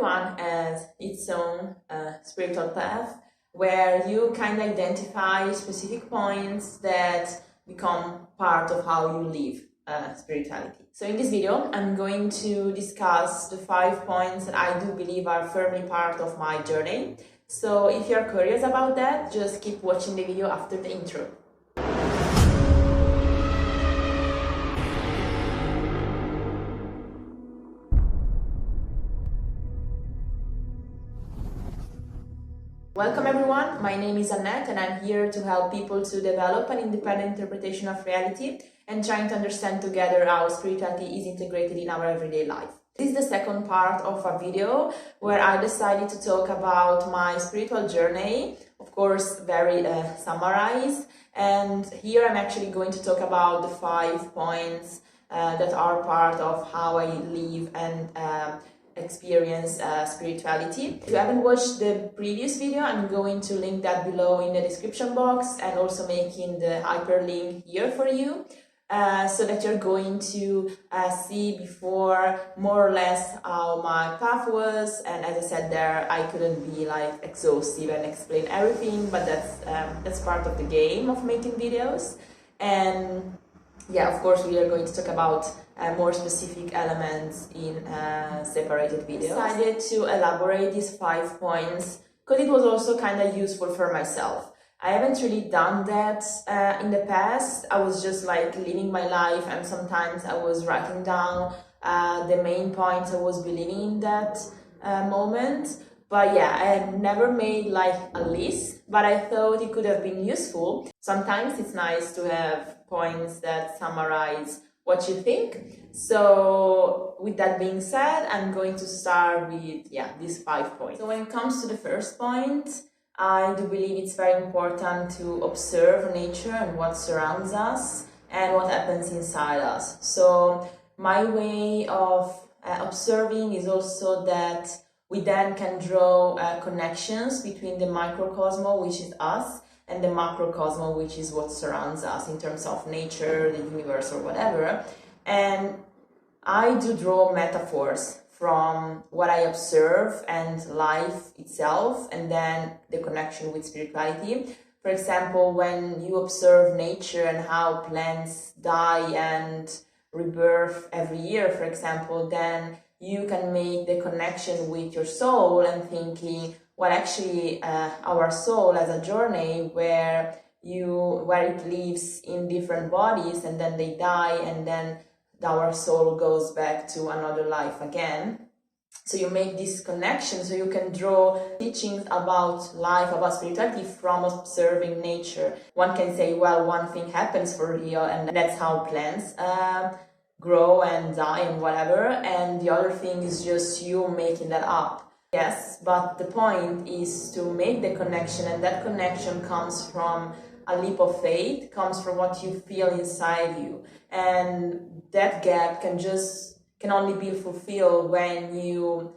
everyone has its own spiritual path where you kind of identify specific points that become part of how you live spirituality. So in this video, I'm going to discuss the 5 points that I do believe are firmly part of my journey. So if you're curious about that, just keep watching the video after the intro. Welcome everyone, my name is Annette and I'm here to help people to develop an independent interpretation of reality and trying to understand together how spirituality is integrated in our everyday life. This is the second part of a video where I decided to talk about my spiritual journey, of course very summarized, and here I'm actually going to talk about the 5 points that are part of how I live and experience spirituality. If you haven't watched the previous video, I'm going to link that below in the description box and also making the hyperlink here for you so that you're going to see before more or less how my path was. And as I said there, I couldn't be like exhaustive and explain everything, but that's part of the game of making videos. And yeah, of course we are going to talk about more specific elements in separated videos. I decided to elaborate these 5 points because it was also kind of useful for myself. I haven't really done that in the past. I was just like living my life, and sometimes I was writing down the main points I was believing in that moment. But yeah, I had never made like a list, but I thought it could have been useful. Sometimes it's nice to have points that summarize what you think. So with that being said, I'm going to start with these 5 points. So when it comes to the first point, I do believe it's very important to observe nature and what surrounds us and what happens inside us. So my way of observing is also that we then can draw connections between the microcosmos, which is us, and the macrocosmos, which is what surrounds us in terms of nature, the universe, or whatever. And I do draw metaphors from what I observe and life itself, and then the connection with spirituality. For example, when you observe nature and how plants die and rebirth every year, for example, then you can make the connection with your soul and thinking, well, actually, our soul has a journey where it lives in different bodies and then they die and then our soul goes back to another life again. So you make this connection, so you can draw teachings about life, about spirituality from observing nature. One can say, well, one thing happens for real and that's how plants grow and die and whatever, and the other thing is just you making that up. Yes, but the point is to make the connection, and that connection comes from a leap of faith, comes from what you feel inside you, and that gap can only be fulfilled when you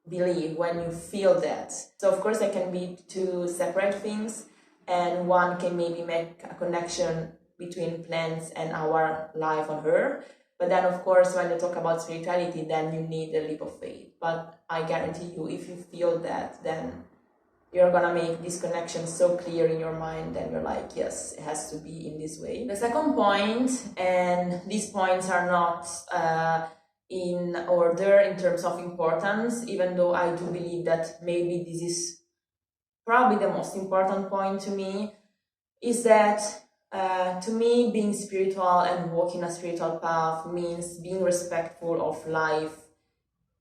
believe, when you feel that. So of course there can be 2 separate things, and one can maybe make a connection between plants and our life on Earth. But then, of course, when you talk about spirituality, then you need a leap of faith. But I guarantee you, if you feel that, then you're gonna make this connection so clear in your mind, then you're like, yes, it has to be in this way. The second point, and these points are not in order in terms of importance, even though I do believe that maybe this is probably the most important point to me, is that to me, being spiritual and walking a spiritual path means being respectful of life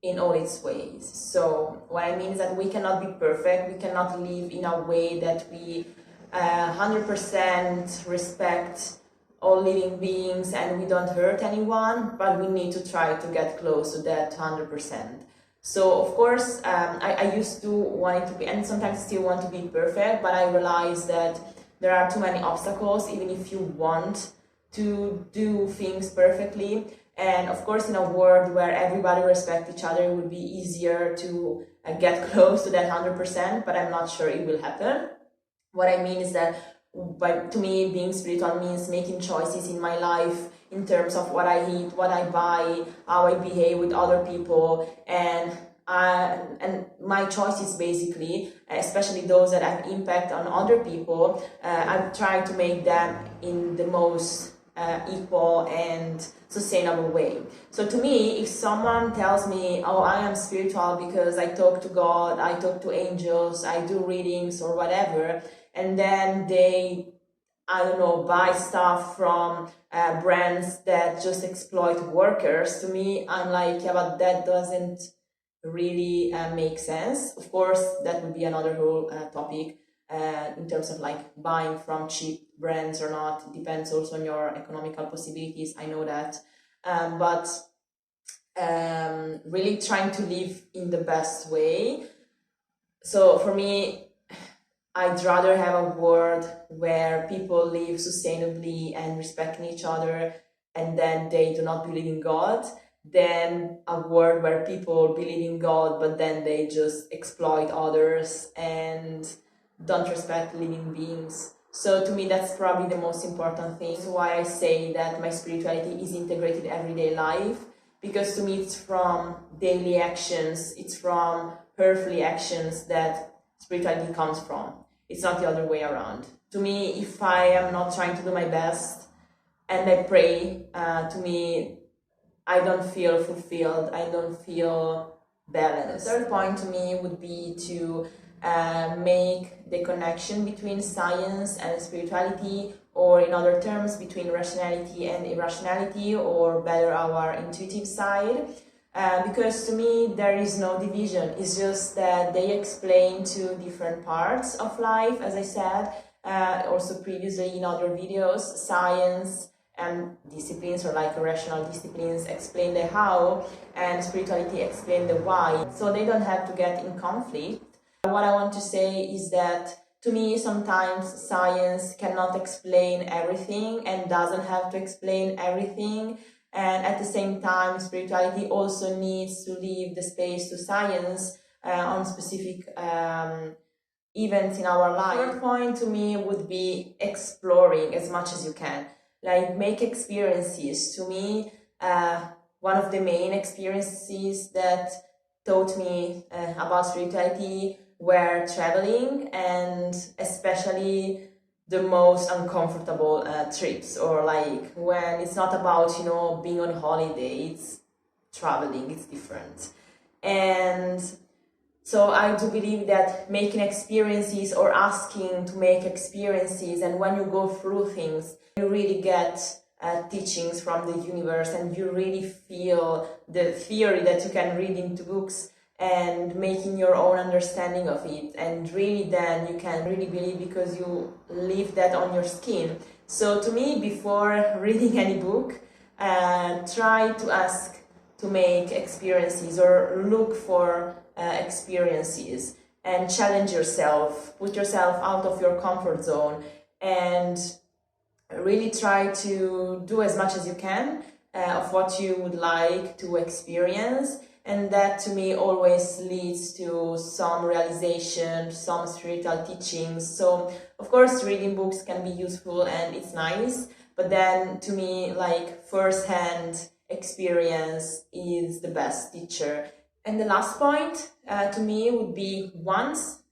in all its ways. So what I mean is that we cannot be perfect. We cannot live in a way that we 100% respect all living beings and we don't hurt anyone, but we need to try to get close to that 100%. So of course, I used to want it to be, and sometimes still want to be perfect, but I realized that there are too many obstacles, even if you want to do things perfectly. And of course, in a world where everybody respects each other, it would be easier to get close to that 100%, but I'm not sure it will happen. What I mean is that to me, being spiritual means making choices in my life in terms of what I eat, what I buy, how I behave with other people, and and my choices basically, especially those that have impact on other people, I'm trying to make them in the most equal and sustainable way. So to me, if someone tells me, oh, I am spiritual because I talk to God, I talk to angels, I do readings or whatever, and then they, I don't know, buy stuff from brands that just exploit workers, to me, I'm like, yeah, but that doesn't really make sense. Of course, that would be another whole topic in terms of like buying from cheap brands or not. It depends also on your economical possibilities, I know that. But really trying to live in the best way. So for me, I'd rather have a world where people live sustainably and respecting each other, and then they do not believe in God, than a world where people believe in God but then they just exploit others and don't respect living beings. So to me, that's probably the most important thing. So why I say that my spirituality is integrated everyday life, because to me it's from daily actions, it's from earthly actions that spirituality comes from. It's not the other way around. To me, if I am not trying to do my best and I pray, to me, I don't feel fulfilled, I don't feel balanced. The third point to me would be to make the connection between science and spirituality, or in other terms, between rationality and irrationality, or better, our intuitive side. Because to me, there is no division. It's just that they explain two different parts of life, as I said, also previously in other videos. Science and disciplines, or like rational disciplines, explain the how, and spirituality explain the why. So they don't have to get in conflict. What I want to say is that to me, sometimes science cannot explain everything and doesn't have to explain everything. And at the same time, spirituality also needs to leave the space to science on specific events in our life. Third point to me would be exploring as much as you can. Like, make experiences. To me, one of the main experiences that taught me about spirituality were traveling, and especially the most uncomfortable trips, or like when it's not about, you know, being on holiday, it's traveling, it's different. And so I do believe that making experiences, or asking to make experiences, and when you go through things, you really get teachings from the universe, and you really feel the theory that you can read into books, and making your own understanding of it, and really then you can really believe because you live that on your skin. So to me, before reading any book, try to ask to make experiences, or look for experiences, and challenge yourself, put yourself out of your comfort zone, and really try to do as much as you can of what you would like to experience. And that to me always leads to some realization, some spiritual teachings. So of course reading books can be useful and it's nice, but then to me, like, first-hand experience is the best teacher. And the last point to me would be, once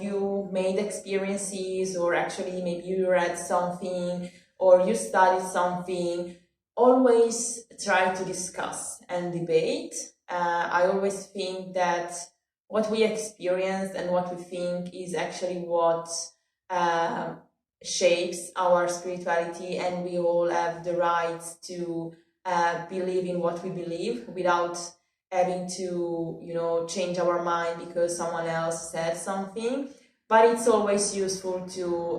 you made experiences, or actually maybe you read something or you studied something, always try to discuss and debate. I always think that what we experience and what we think is actually what shapes our spirituality, and we all have the right to believe in what we believe without having to, you know, change our mind because someone else said something. But it's always useful to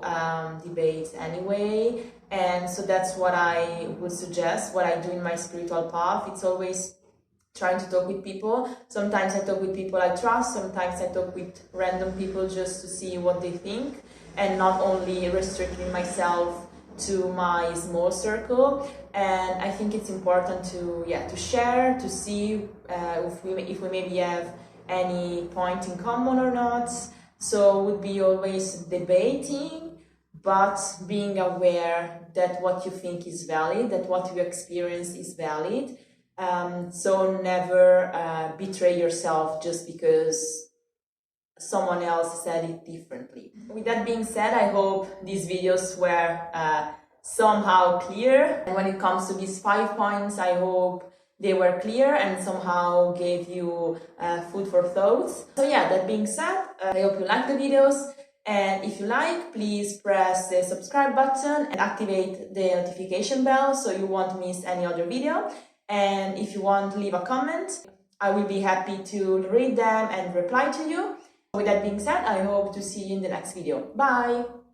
debate anyway, and so that's what I would suggest, what I do in my spiritual path. It's always trying to talk with people. Sometimes I talk with people I trust, sometimes I talk with random people just to see what they think, and not only restricting myself to my small circle. And I think it's important to share, to see if we maybe have any point in common or not. So would be always debating, but being aware that what you think is valid, that what you experience is valid, So never betray yourself just because someone else said it differently. With that being said, I hope these videos were somehow clear. And when it comes to these 5 points, I hope they were clear and somehow gave you food for thoughts. So yeah, that being said, I hope you like the videos. And if you like, please press the subscribe button and activate the notification bell so you won't miss any other video. And if you want to leave a comment, I will be happy to read them and reply to you. With that being said, I hope to see you in the next video. Bye!